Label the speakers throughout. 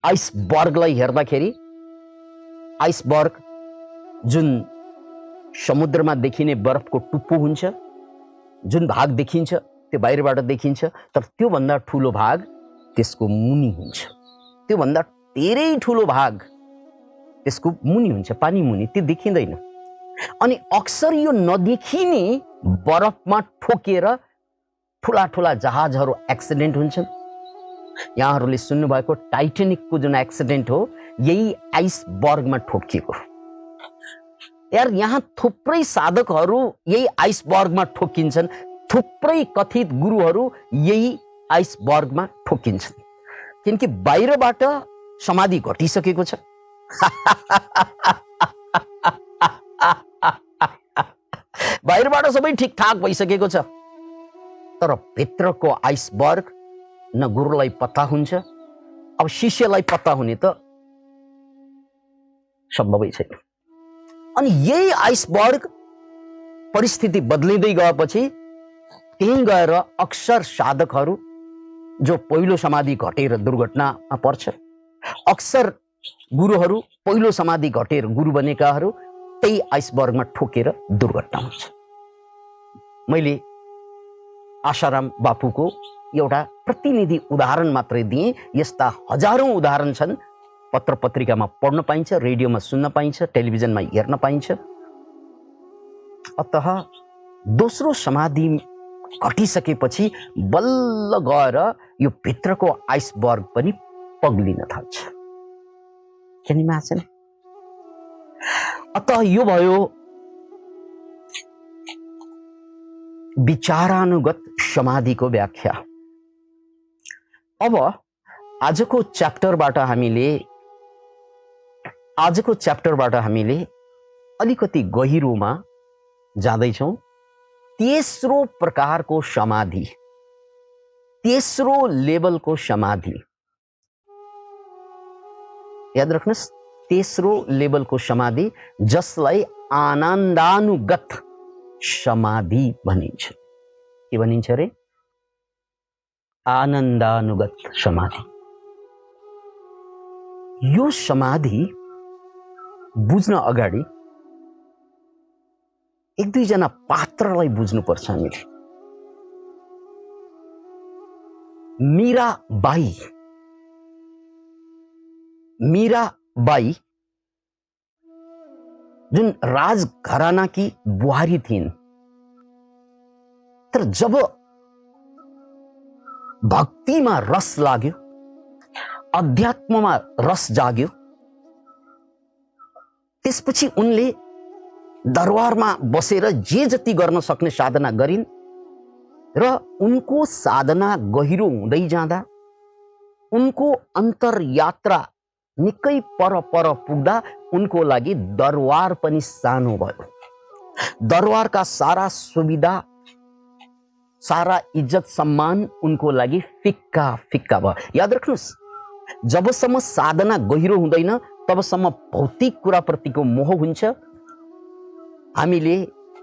Speaker 1: आइसबर्गलाई हेर्दाखेरि आइसबर्ग जुन समुद्रमा देखिने बरफको टुप्पो हुन्छ, जुन भाग देखिन्छ त्यो बाहिरबाट देखिन्छ, तर त्योभन्दा ठुलो भाग त्यसको मुनि हुन्छ। त्योभन्दा धेरै ठुलो भाग त्यसको मुनि हुन्छ, पानी मुनि, त्यो देखिँदैन। अनि अक्सर यो नदेखिने बरफमा ठोकेर ठुला ठुला जहाजहरू एक्सिडेन्ट हुन्छन्। यहाँहरूले सुन्नुभएको टाइटेनिकको जुन एक्सिडेन्ट हो, यही आइसबर्गमा ठोकिएको। यार, यहाँ थुप्रै साधकहरू यही आइसबर्गमा ठोकिन्छन्, थुप्रै कथित गुरुहरू यही आइसबर्गमा ठोकिन्छन्, किनकि बाहिरबाट समाधि घटिसकेको छ। बाहिरबाट सबै ठिकठाक भइसकेको छ, तर भित्रको आइसबर्ग न गुरुलाई पत्ता हुन्छ। अब शिष्यलाई पत्ता हुने त सम्भवै छैन। अनि यही आइसबर्ग परिस्थिति बदलिँदै गएपछि त्यहीँ गएर अक्सर साधकहरू जो पहिलो समाधि घटेर दुर्घटनामा पर्छ, अक्सर गुरुहरू पहिलो समाधि घटेर गुरु बनेकाहरू त्यही आइसबर्गमा ठोकेर दुर्घटना हुन्छ। मैले आशाराम बापुको एउटा प्रतिनिधि उदाहरण मात्रै दिएँ, यस्ता हजारौं उदाहरण छन्। पत्र पत्रिकामा पढ्न पाइन्छ, रेडियोमा सुन्न पाइन्छ, टेलिभिजनमा हेर्न पाइन्छ। अतः दोस्रो समाधि घटिसकेपछि बल्ल गएर यो भित्रको आइसबर्ग पनि पग्लिन थाल्छ। Can you imagine? अतः यो भयो विचारानुगत समाधिको व्याख्या। अब आजको च्याप्टरबाट हामीले अलिकति गहिरोमा जाँदैछौँ। तेस्रो प्रकारको समाधि, तेस्रो लेभलको समाधि, याद राख्नुहोस्, तेस्रो लेभलको समाधि, जसलाई आनन्दानुगत समाधि भनिन्छ। के भनिन्छ रे? आनन्दानुगत समाधि। यो समाधि बुझ्न अगाडि एक दुईजना पात्रलाई बुझ्नुपर्छ हामीले। मीराबाई जुन राजघरानाकी बुहारी थिइन्, तर जब भक्तिमा रस लाग्यो, अध्यात्ममा रस जाग्यो, त्यसपछि उनले दरबारमा बसेर जे जति गर्न सक्ने साधना गरिन् र उनको साधना गहिरो हुँदै जाँदा उनको अन्तरयात्रा निकै पर पुग्दा उनको लागि दरबार पनि सानो भयो। दरबारका सारा सुविधा, सारा इज्जत सम्मान उनको लागि फिक्का फिक्का भयो। याद राख्नुहोस्, जबसम्म साधना गहिरो हुँदैन तबसम्म भौतिक कुराप्रतिको मोह हुन्छ। हामीले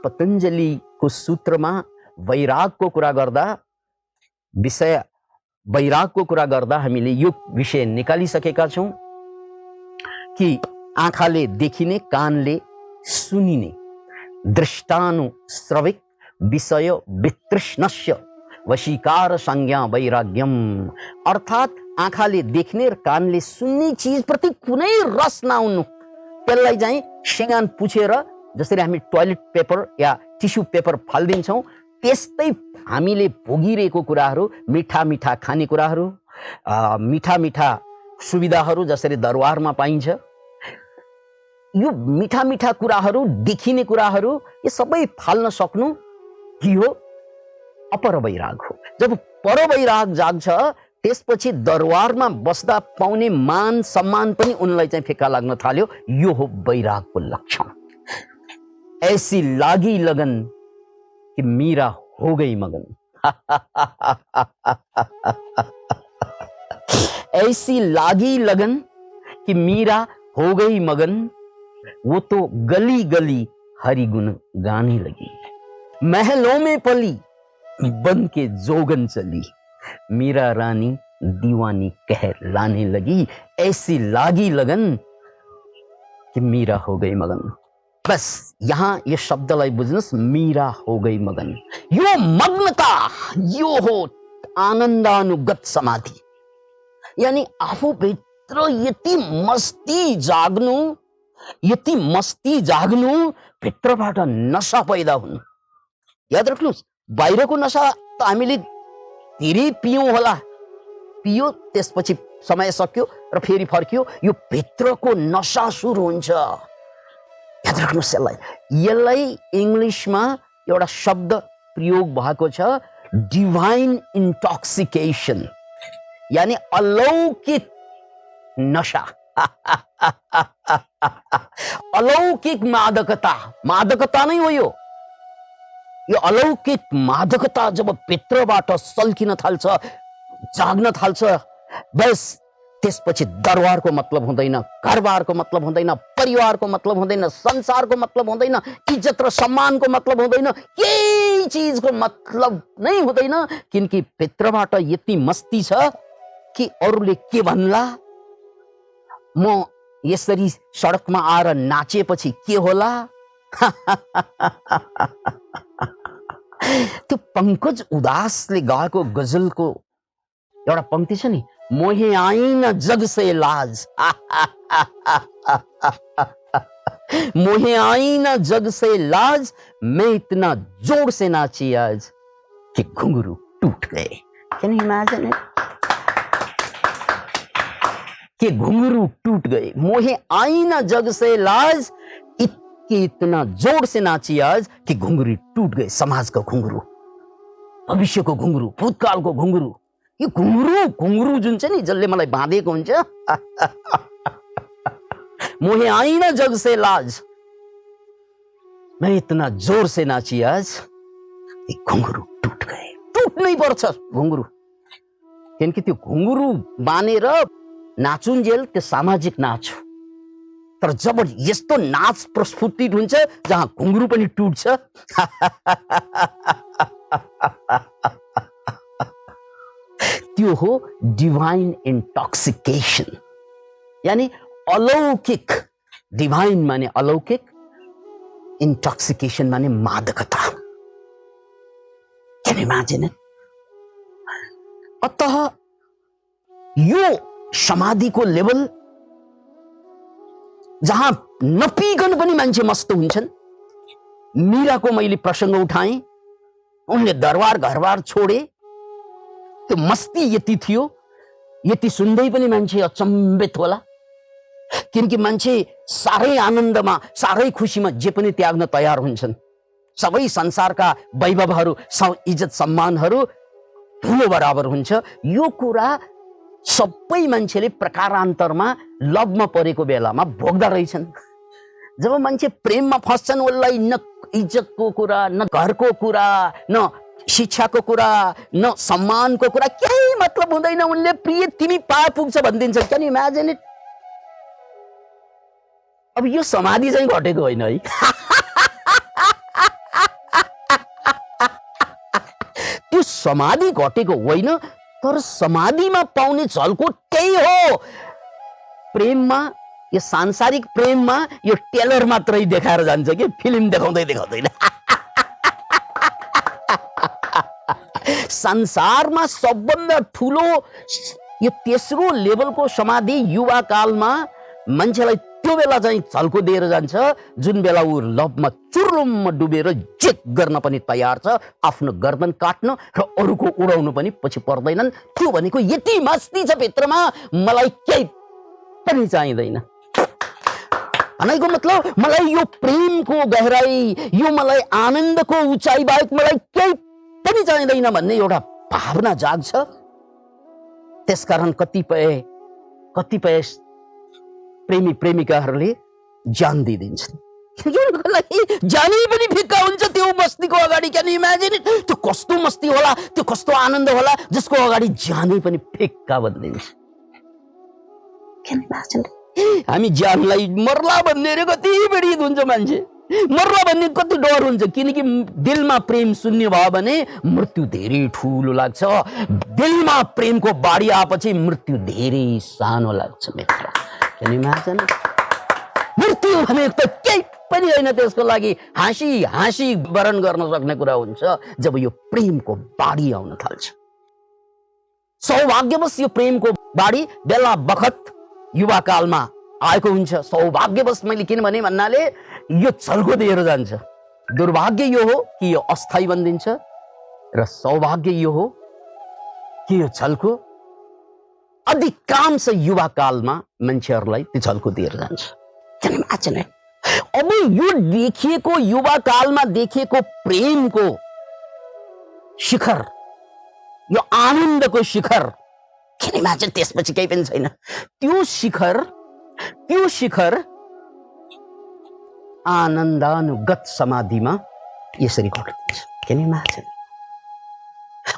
Speaker 1: पतञ्जलिको सूत्रमा वैरागको कुरा गर्दा, वैरागको कुरा गर्दा हामीले यो विषय निकालिसकेका छौँ कि आँखाले देखिने, कानले सुनिने, दृष्टानुश्रविक विषय वितृष्णस्य वशीकार संज्ञा वैराग्यम, अर्थात् आँखाले देख्ने र कानले सुन्ने चीज प्रति कुनै रस नहुनु, त्यसलाई चाहिँ सिँगान पुछेर जसरी हामी टोयलेट पेपर या टिस्यु पेपर फाल्दिन्छौँ, त्यस्तै हामीले भोगिरहेको कुराहरू, मिठा मिठा खानेकुराहरू, मिठा मिठा सुविधाहरू जसरी दरबारमा पाइन्छ, यो मिठा मिठा कुराहरू, देखिने कुराहरू, यो सबै फाल्न सक्नु यो अपर वैराग हो। जब पर वैराग जाग्छ त्यसपछि दरबारमा बस्दा पाउने मान सम्मान पनि उनलाई चाहिँ फिक्का लाग्न थाल्यो। यो हो वैरागको लक्षण। ऐसी लागी लगन कि मीरा हो गई मगन। ऐसी लागी लगन कि मीरा हो गई मगन, वो तो गली गली हरि गुण गाने लगी। महलों में पली बन के जोगन चली, मीरा रानी दीवानी कहलाने लगी, ऐसी लागी लगन कि मीरा हो गई मगन। बस यहाँ ये शब्दलाई बुझ्नुस्, मीरा हो गई मगन। यो मग्नता, यो हो आनन्दानुगत समाधि। यानी आफूभित्र यति मस्ती जाग्नु भित्रबाट नशा पैदा हुनु। याद राख्नुहोस्, बाहिरको नशा त हामीले धेरै पियौँ होला, पियो त्यसपछि समय सक्यो र फेरि फर्कियो। यो भित्रको नशा सुरु हुन्छ। याद राख्नुहोस्, यसलाई इङ्ग्लिसमा एउटा शब्द प्रयोग भएको छ, डिभाइन इन्टॉक्सिकेशन, यानी अलौकिक नशा। अलौकिक मादकता नै हो यो अलौकिक मादकता जब भित्रबाट सल्किन थाल्छ, जाग्न थाल्छ, बस त्यसपछि दरबारको मतलब हुँदैन, घरबारको मतलब हुँदैन, परिवारको मतलब हुँदैन, संसारको मतलब हुँदैन, इज्जत र सम्मानको मतलब हुँदैन, केही चीजको मतलब नै हुँदैन। किनकि भित्रबाट यति मस्ती छ कि अरूले के भन्ला, म यसरी सडकमा आएर नाचेपछि के होला। त्यो पंकज उदासले गाएको गजलको एउटा पंक्ति छ नि, मोहे आइन जग से लाज। मोहे आइन जग से लाज, मैं इतना जोर से नाची आज कि घुंघरू टूट गए। Can you imagine it? कि घुंघरू टूट गए। मोहे आईना जग से लाज, इतना जोर से नाची आज कि घुंघरू टूट गए। समाज का घुंघरू, भविष्य को घुंघरू, भूतकाल को घुंघरू, यो घुंघरू जुन छ नि, जसले मलाई बाँधेको हुन्छ। मोहे आईना जग से लाज, मैं इतना जोर से नाची आज कि घुंघरू टूट गए। टुट्नै पर्छ घुंघरू, किनकि त्यो घुंघरू बानेर नाचुन्जेल त्यो सामाजिक नाच हो। तर जब यस्तो नाच प्रस्फुटित हुन्छ जहाँ घुंघरू पनि टुट्छ, त्यो हो डिभाइन इन्टॉक्सिकेशन, यानी अलौकिक। डिभाइन माने अलौकिक, इन्टॉक्सिकेशन माने मादकता। Can you imagine it? अतः यो समाधिको लेभल जहाँ नपिकन पनि मान्छे मस्त हुन्छन्। मीराको मैले प्रसंग उठाएँ, उनले दरबार घरबार छोडे, त्यो मस्ती यति थियो, यति सुन्दै पनि मान्छे अचम्बित होला। किनकि मान्छे साह्रै आनन्दमा, साह्रै खुसीमा जे पनि त्याग्न तयार हुन्छन्। सबै संसारका वैभवहरू, इज्जत सम्मानहरू धुलो बराबर हुन्छ। यो कुरा सबै मान्छेले प्रकारान्तरमा लभमा परेको बेलामा भोग्दा रहेछन्। जब मान्छे प्रेममा फस्छन्, उसलाई न इज्जतको कुरा, न घरको कुरा, न शिक्षाको कुरा, न सम्मानको कुरा, केही मतलब हुँदैन। उनले प्रिय तिमी पाए पुग्छ भनिदिन्छ। Can you imagine it? अब यो समाधि चाहिँ घटेको होइन है। त्यो समाधि घटेको होइन, तर समाधिमा पाउने झल्को त्यही हो। प्रेममा, यो सांसारिक प्रेममा यो टेलर मात्रै देखाएर जान्छ कि फिल्म देखाउँदैन। संसारमा सबभन्दा ठुलो यो तेस्रो लेभलको समाधि युवा कालमा मान्छेलाई त्यो बेला चाहिँ झल्को दिएर जान्छ, जुन बेला ऊ लभमा चुर्लुममा डुबेर जेट गर्न पनि तयार छ, आफ्नो गर्दन काट्न र अरूको उडाउनु पनि पछि पर्दैनन्। त्यो भनेको यति मस्ती छ भित्रमा, मलाई केही पनि चाहिँदैन। भनेको मतलब मलाई यो प्रेमको गहराई, यो मलाई आनन्दको उचाइ बाहेक मलाई केही पनि चाहिँदैन भन्ने एउटा भावना जाग्छ। त्यसकारण कतिपय प्रेमी प्रेमिकाहरूले जान दिइदिन्छन्। जानै पनि फिक्का हुन्छ त्यो मस्तीको अगाडि। Can you imagine it? त्यो कस्तो मस्ती होला, त्यो कस्तो आनन्द होला, जसको अगाडि जानै पनि फिक्का भनिदिन्छ। Can you imagine? हामी जानलाई मर्ला भन्ने रे कति पीडित हुन्छ मान्छे। मर्न भन्ने कति डर हुन्छ, किनकि दिलमा प्रेम शून्य भयो भने मृत्यु धेरै ठुलो लाग्छ, दिलमा प्रेमको बाढी आएपछि मृत्यु धेरै सानो लाग्छ मित्र। Can you imagine? मृत्यु भनेको त केही पनि होइन, त्यसको लागि हाँसी हाँसी वरण गर्न सक्ने कुरा हुन्छ जब यो प्रेमको बाढी आउन थाल्छ। सौभाग्यवश यो प्रेमको बाढी बेला बखत युवाकालमा आएको हुन्छ। सौभाग्यवश मैले किनभने भन्नाले यो छल्को दिएर जान्छ। दुर्भाग्य यो हो कि यो अस्थायी बनिदिन्छ र सौभाग्य यो हो कि यो छल्को अधिकांश युवाकालमा मान्छेहरूलाई त्यो छल्को दिएर जान्छ। अब यो देखिएको युवाकालमा देखिएको प्रेमको शिखर, यो आनन्दको शिखर, किन इमेजिन त्यसपछि केही पनि छैन। त्यो शिखर आनन्दानुगत समाधिमा यसरी घट्छ। किन इमेजिन।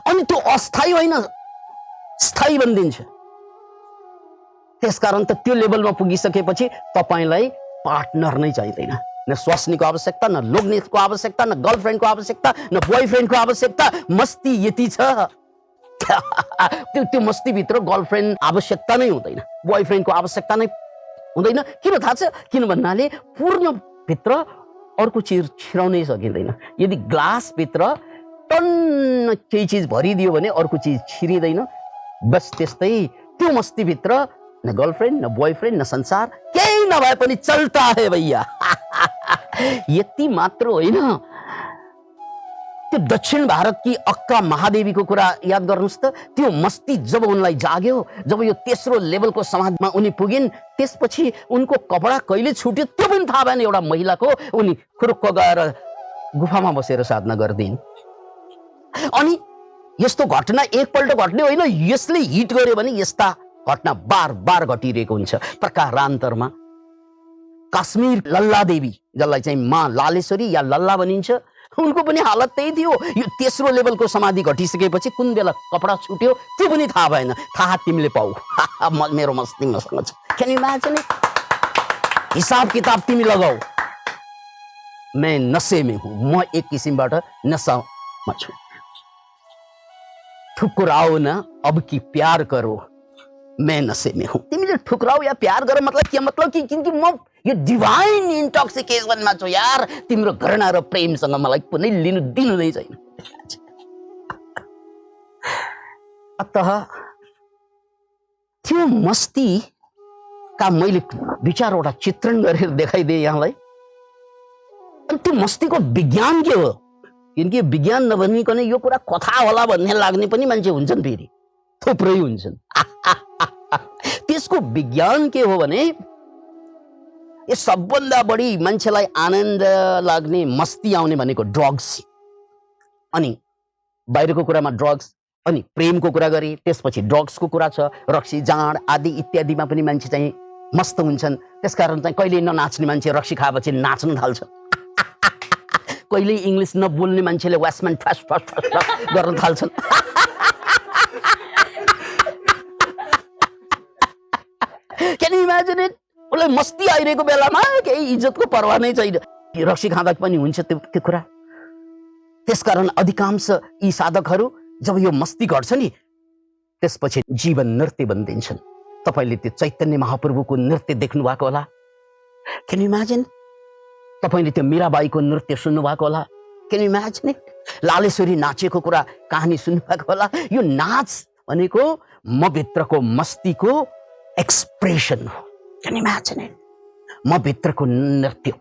Speaker 1: अनि त्यो अस्थायी होइन, स्थायी बनिदिन्छ। त्यसकारण त त्यो लेभलमा पुगिसकेपछि तपाईलाई पार्टनर नै चाहिँदैन, न स्वास्नीको आवश्यकता, न लोग्नेको आवश्यकता, न गर्लफ्रेन्डको आवश्यकता, न बोयफ्रेन्डको आवश्यकता। मस्ती यति छ त्यो मस्तीभित्र गर्लफ्रेन्ड आवश्यकता नै हुँदैन, बोयफ्रेन्डको आवश्यकता नै हुँदैन। किन थाहा छ? किन भन्नाले पूर्ण भित्र अर्को चिज छिराउनै सकिँदैन। यदि ग्लासभित्र टन्न केही चिज भरिदियो भने अर्को चिज छिरिँदैन। बस त्यस्तै त्यो मस्तीभित्र न गर्लफ्रेन्ड, न बोयफ्रेन्ड, न संसार, केही नभए पनि चल्ता है भैया। यति मात्र होइन, त्यो दक्षिण भारतकी अक्का महादेवीको कुरा याद गर्नुहोस् त। त्यो मस्ती जब उनलाई जाग्यो, जब यो तेस्रो लेभलको समाजमा उनी पुगिन्, त्यसपछि उनको कपडा कहिले छुट्यो त्यो पनि थाहा भएन एउटा महिलाको। उनी खुरुक्क गएर गुफामा बसेर साधना गर्दिन्। अनि यस्तो घटना एकपल्ट घट्ने होइन, यसले हिट गर्यो भने यस्ता घटना बार बार घटिरहेको हुन्छ। प्रकारान्तरमा काश्मीर लल्ला देवी, जसलाई चाहिँ माँ लालेश्वरी या लल्ला भनिन्छ, उनको पनि हालत त्यही थियो। यो तेस्रो लेभलको समाधि घटिसकेपछि कुन बेला कपडा छुट्यो त्यो पनि थाहा भएन। थाहा तिमीले पाऊ, मेरो मस्ती मसँग छ। Can you imagine? हिसाब किताब तिमी लगाऊ। मैं नशे में हूं, म एक किसिमबाट नशामा छु। ठुकराओ न अब की प्यार करो, मैं नशे में हूं। तिमीले ठुकराओ या प्यार गर मतलब के? मतलब कि किनकि म यो डिभाइन इन्टॉक्सिकेशनमा छु यार। तिम्रो घृणा र प्रेमसँग मलाई कुनै लिनु दिनु नै छैन। अतः त्यो मस्तीका मैले दुई चारवटा चित्रण गरेर देखाइदिएँ यहाँलाई। अनि त्यो मस्तीको विज्ञान के हो? किनकि विज्ञान नभनिकन यो कुरा कथा होला भन्ने लाग्ने पनि मान्छे हुन्छन्, फेरि थुप्रै हुन्छन्। त्यसको विज्ञान के हो भने यो सबभन्दा बढी मान्छेलाई आनन्द लाग्ने, मस्ती आउने भनेको ड्रग्स। अनि बाहिरको कुरामा ड्रग्स, अनि प्रेमको कुरा गरे, त्यसपछि ड्रग्सको कुरा छ। रक्सी, जाँड आदि इत्यादिमा पनि मान्छे चाहिँ मस्त हुन्छन्। त्यसकारण चाहिँ कहिले ननाच्ने मान्छे रक्सी खाएपछि नाच्न थाल्छ। कहिले इङ्ग्लिस नबोल्ने मान्छेले वासम्यान ठस ठस ठस गर्न थाल्छन्। Can you imagine it? उसलाई मस्ती आइरहेको बेलामा केही इज्जतको पर्वाह नै छैन। रक्सी खाँदा पनि हुन्छ त्यो कुरा। त्यसकारण अधिकांश यी साधकहरू जब यो मस्ती घट्छ नि, त्यसपछि जीवन नृत्य बनिदिन्छन्। तपाईँले त्यो चैतन्य महाप्रभुको नृत्य देख्नु भएको होला। Can you imagine? तपाईँले त्यो मीराबाईको नृत्य सुन्नु भएको होला। Can you imagine it? Lalleshwari नाचेको कुरा कहानी सुन्नु भएको होला। यो नाच भनेको म भित्रको मस्तीको एक्सप्रेसन हो। Can you imagine it? म भित्रको नृत्य,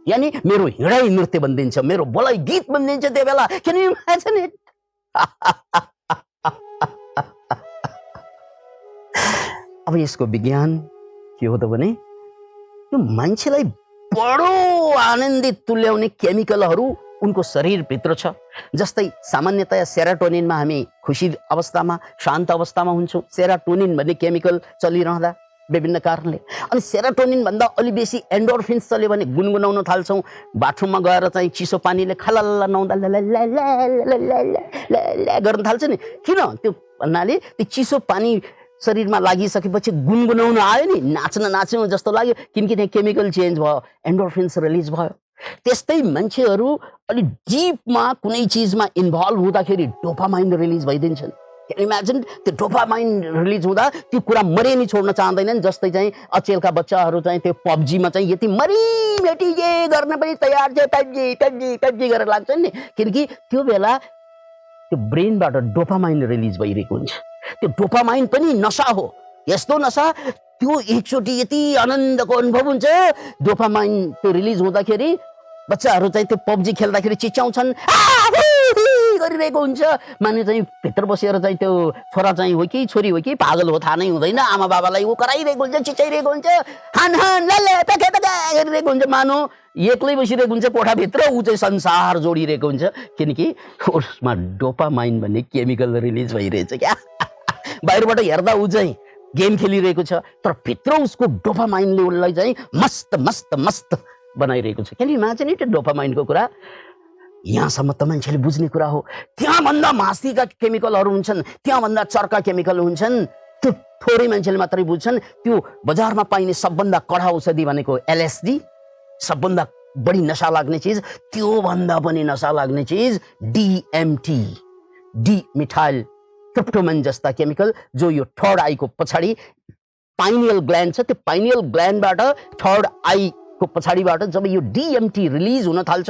Speaker 1: यानी मेरो हिँडाइ नृत्य बनिदिन्छ, मेरो बोलाइ गीत बनिदिन्छ त्यो बेला। Can you imagine it? अब यसको विज्ञान के हो त भने, यो मान्छेलाई बडो आनन्दित तुल्याउने केमिकलहरू उनको शरीरभित्र छ। जस्तै सामान्यतया सेरोटोनिनमा हामी खुसी अवस्थामा, शान्त अवस्थामा हुन्छौँ। सेरोटोनिन भन्ने केमिकल चलिरहँदा विभिन्न कारणले, अनि सेरोटोनिन भन्दा अलि बेसी एन्डोर्फिन्स चल्यो भने गुनगुनाउन थाल्छौँ। बाथरुममा गएर चाहिँ चिसो पानीले खलल्ल नुहाउँदा गर्न थाल्छ नि। किन? त्यो भन्नाले त्यो चिसो पानी शरीरमा लागिसकेपछि गुनगुनाउन आयो नि, नाच्न नाच्यौँ जस्तो लाग्यो, किनकि त्यहाँ केमिकल चेन्ज भयो, एन्डोर्फिन्स रिलिज भयो। त्यस्तै मान्छेहरू अलि डीपमा कुनै चीजमा इन्भल्भ हुँदाखेरि डोपामाइन रिलिज भइदिन्छन्। क्यान इमेजिन त्यो डोपामाइन रिलिज हुँदा त्यो कुरा मरे नि छोड्न चाहँदैनन्। जस्तै चाहिँ अचेलका बच्चाहरू चाहिँ त्यो पब्जीमा चाहिँ यति मरिमेटी के गर्न पनि तयार छ, पब्जी पब्जी पब्जी गरेर लाग्छन् नि, किनकि त्यो बेला त्यो ब्रेनबाट डोपामाइन रिलिज भइरहेको हुन्छ। त्यो डोपामाइन पनि नशा हो, यस्तो नशा त्यो एकचोटि यति आनन्दको अनुभव हुन्छ। डोपामाइन त्यो रिलिज हुँदाखेरि बच्चाहरू चाहिँ त्यो पब्जी खेल्दाखेरि चिच्याउँछन्, गरिरहेको हुन्छ। माने चाहिँ भित्र बसेर चाहिँ त्यो छोरा चाहिँ हो कि छोरी हो कि पागल हो थाहा नै हुँदैन, आमा बाबालाई ऊ कराइरहेको हुन्छ, चिच्याइरहेको हुन्छ, हान हान लले पेके पेके गरिरहेको हुन्छ। मानो एक्लै बसिरहेको हुन्छ कोठाभित्र, ऊ चाहिँ संसार जोडिरहेको हुन्छ, किनकि उसमा डोपामाइन भन्ने केमिकल रिलिज भइरहेछ क्या। बाहिरबाट हेर्दा ऊ चाहिँ गेम खेलिरहेको छ, तर भित्र उसको डोपामाइनले उसलाई चाहिँ मस्त मस्त मस्त बनाइरहेको छ। किन इमेजिन इट डोपामाइनको कुरा यहाँसम्म त मान्छेले बुझ्ने कुरा हो। त्यहाँभन्दा मास्तीका केमिकलहरू हुन्छन्, त्यहाँभन्दा चर्का केमिकल हुन्छन्, त्यो थोरै मान्छेले मात्रै बुझ्छन्। त्यो बजारमा पाइने सबभन्दा कडा औषधि भनेको एलएसडी, सबभन्दा बढी नशा लाग्ने चिज, त्योभन्दा पनि नशा लाग्ने चिज डिएमटी, डी मिथाइल ट्रिप्टोमेन जस्ता केमिकल, जो यो थर्ड आईको पछाडि पाइनियल ग्ल्यान्ड छ, त्यो पाइनियल ग्ल्यान्डबाट थर्ड आई को पछाडिबाट जब यो डिएमटी रिलिज हुन थाल्छ,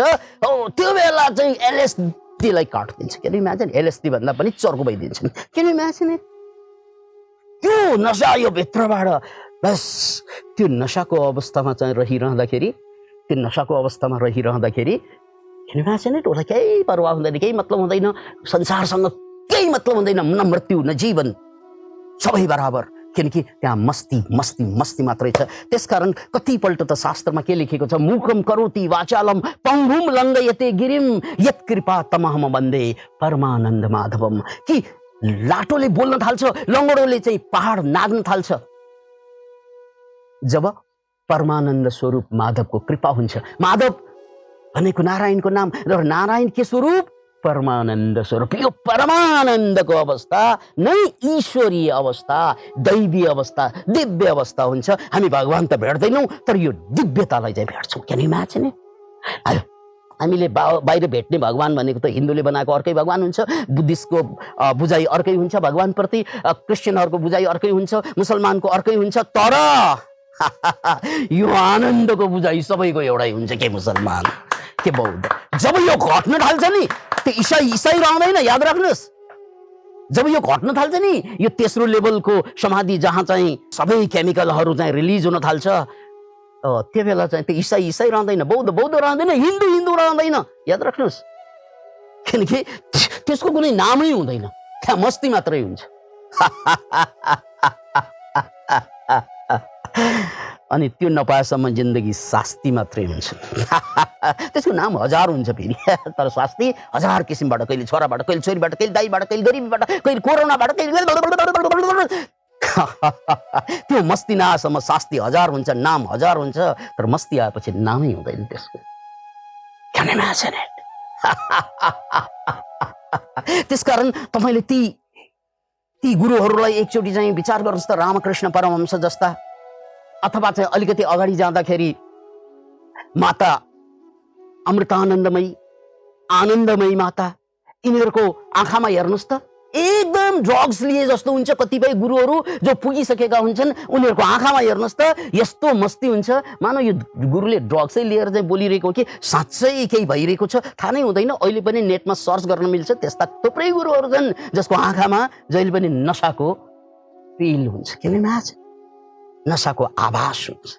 Speaker 1: त्यो बेला चाहिँ एलएसडीलाई काट्दिन्छ। किन इमेजिन, एलएसडी भन्दा पनि चर्को भइदिन्छन्। किन इमेजिन, त्यो नशा यो भित्रबाट बस त्यो नशाको अवस्थामा चाहिँ रहिरहँदाखेरि, त्यो नशाको अवस्थामा रहिरहँदाखेरि किन इमेजिन, उसलाई केही परवाह हुँदैन, केही मतलब हुँदैन, संसारसँग केही मतलब हुँदैन, न मृत्यु न जीवन, सबै बराबर, किनकि त्यहाँ मस्ती मस्ती मस्ती मात्रै छ। त्यसकारण कतिपल्ट त शास्त्रमा के लेखेको छ, मुखम करोति वाचालम पङ्गुम लङ्घयते गिरिम यत् कृपा तमहम वन्दे परमानन्द माधवम, कि लाटोले बोल्न थाल्छ, लङ्गडोले चाहिँ पहाड नाग्न थाल्छ, जब परमानन्द स्वरूप माधवको कृपा हुन्छ। माधव भनेको नारायणको नाम, र नारायण के स्वरूप, परमानन्द स्वरूप। यो परमानन्दको अवस्था नै ईश्वरीय अवस्था, दैवी अवस्था, दिव्य अवस्था हुन्छ। हामी भगवान त भेट्दैनौँ, तर यो दिव्यतालाई चाहिँ भेट्छौँ। क्यान इमेजिन, हामीले बाहिर भेट्ने भगवान भनेको त हिन्दूले बनाएको अर्कै भगवान हुन्छ, बुद्धिस्टको बुझाइ अर्कै हुन्छ भगवानप्रति, क्रिस्चियनहरूको बुझाइ अर्कै हुन्छ, मुसलमानको अर्कै हुन्छ, तर यो आनन्दको बुझाइ सबैको एउटै हुन्छ। के मुसलमान के बौद्ध, जब यो घट्न थाल्छ नि, त्यो इसाई रहँदैन, याद राख्नुहोस्। जब यो घट्न थाल्छ नि, यो तेस्रो लेभलको समाधि जहाँ चाहिँ सबै केमिकलहरू चाहिँ रिलिज हुन थाल्छ, त्यो बेला चाहिँ त्यो इसाई रहँदैन, बौद्ध रहँदैन, हिन्दू रहँदैन, याद राख्नुहोस्। किनकि त्यसको कुनै नामै हुँदैन, त्यहाँ मस्ती मात्रै हुन्छ। अनि त्यो नपाएसम्म जिन्दगी शास्ति मात्रै हुन्छ। त्यसको नाम हजार हुन्छ फेरि, तर शास्ति हजार किसिमबाट, कहिले छोराबाट, कहिले छोरीबाट, कहिले दाइबाट, कहिले गरिबीबाट, कहिले कोरोनाबाट, कहिले त्यो मस्ती नआएसम्म शास्ति हजार हुन्छ, नाम हजार हुन्छ, तर मस्ती आएपछि नामै हुँदैन त्यसको। Can you imagine it? त्यसकारण तपाईले ती गुरुहरूलाई एकचोटि चाहिँ विचार गर्नुहोस् त, रामकृष्ण परमहंस जस्ता, अथवा चाहिँ अलिकति अगाडि जाँदाखेरि माता अमृतानन्दमयी, आनन्दमयी माता, यिनीहरूको आँखामा हेर्नुहोस् त, एकदम ड्रग्स लिए जस्तो हुन्छ। कतिपय गुरुहरू जो पुगिसकेका हुन्छन्, उनीहरूको आँखामा हेर्नुहोस् त यस्तो मस्ती हुन्छ, मानौ यो गुरुले ड्रग्सै लिएर चाहिँ बोलिरहेको कि साँच्चै केही भइरहेको छ, थाहा नै हुँदैन। अहिले पनि नेटमा सर्च गर्न मिल्छ, त्यस्ता थुप्रै गुरुहरू छन् जसको आँखामा जहिले पनि नशाको फिल हुन्छ। किन म्याच नशाको आभास हुन्छ।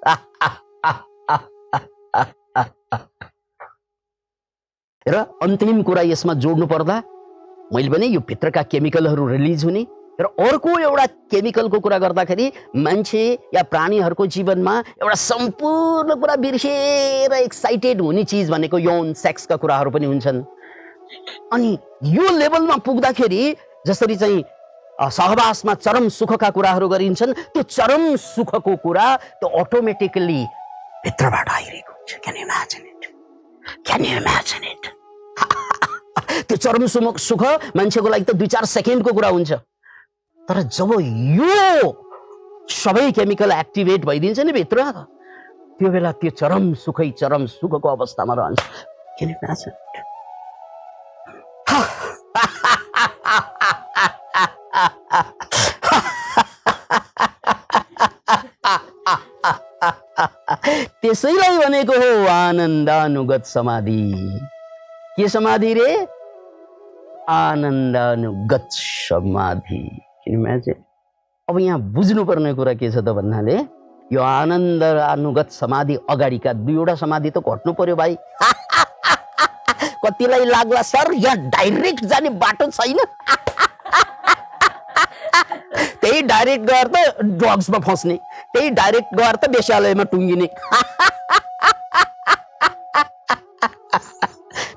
Speaker 1: र अन्तिम कुरा यसमा जोड्नु पर्दा, मैले भने यो भित्रका केमिकलहरू रिलिज हुने र अर्को एउटा केमिकलको कुरा गर्दाखेरि मान्छे या प्राणीहरूको जीवनमा एउटा सम्पूर्ण कुरा बिर्सेर एक्साइटेड हुने चिज भनेको यौन सेक्सका कुराहरू पनि हुन्छन्। अनि यो लेभलमा पुग्दाखेरि जसरी चाहिँ सहवासमा चरम सुखका कुराहरू गरिन्छन्, त्यो चरम सुखको कुरा त्यो अटोमेटिकली भित्रबाट आइरहेको हुन्छ। Can you imagine it? Can you imagine it? त्यो चरम सुख मान्छेको लागि त 2-4 सेकेन्डको कुरा हुन्छ, तर जब यो सबै केमिकल एक्टिभेट भइदिन्छ नि भित्र, त्यो बेला त्यो चरम सुखको अवस्थामा रहन्छ। Can you imagine? त्यसैलाई भनेको हो आनन्दानुगत समाधि। के समाधि रे? आनन्दानुगत समाधि। Can you imagine? अब यहाँ बुझ्नुपर्ने कुरा के छ त भन्नाले यो आनन्दानुगत समाधि अगाडिका दुईवटा समाधि त घट्नु पर्यो भाइ। कतिलाई लाग्ला सर यहाँ डाइरेक्ट जाने बाटो छैन, त्यही डाइरेक्ट गएर त ड्रग्समा फस्ने, त्यही डाइरेक्ट गएर त वेश्यालयमा टुङ्गिने।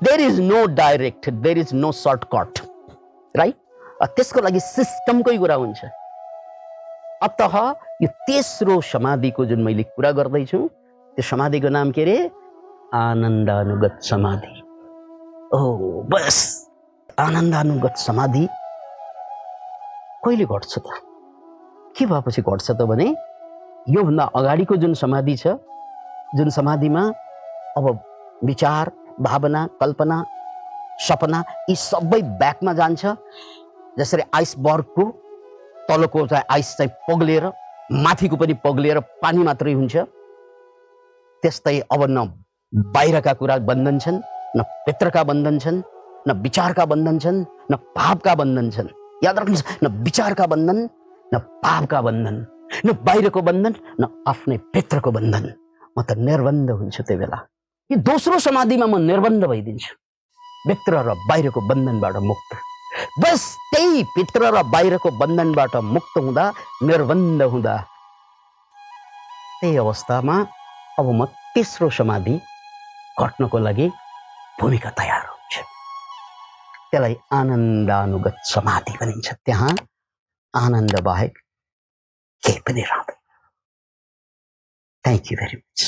Speaker 1: There is no direct, there is no shortcut, right? त्यसको लागि सिस्टमकै कुरा हुन्छ। अतः यो तेस्रो समाधिको जुन मैले कुरा गर्दैछु त्यो समाधिको नाम के रे? आनन्दानुगत समाधि। ओ बस, आनन्दानुगत समाधि कहिले घट्छ त? के भएपछि घट्छ त भने योभन्दा अगाडिको जुन समाधि छ, जुन समाधिमा अब विचार, भावना, कल्पना, सपना यी सबै ब्याकमा जान्छ। जसरी आइसबर्गको तलको चाहिँ आइस चाहिँ पग्लिएर माथिको पनि पग्लिएर पानी मात्रै हुन्छ, त्यस्तै अब न बाहिरका कुरा बन्धन छन्, न भित्रका बन्धन छन्, न विचारका बन्धन छन्, न भावका बन्धन छन्। याद राख्नुहोस्, न विचारका बन्धन, न भावका बन्धन, न बाहिरको बन्धन, न आफ्नै भित्रको बन्धन। म त निर्बन्ध हुन्छु त्यो बेला। यो दोस्रो समाधिमा म निर्बन्ध भइदिन्छु, भित्र र बाहिरको बन्धनबाट मुक्त। बस त्यही भित्र र बाहिरको बन्धनबाट मुक्त हुँदा, निर्बन्ध हुँदा, त्यही अवस्थामा अब म तेस्रो समाधि घट्नको लागि भूमिका तयार हुन्छ। त्यसलाई आनन्दानुगत समाधि भनिन्छ। त्यहाँ आनन्द बाहेक केही पनि रहँदैन। Thank you very much.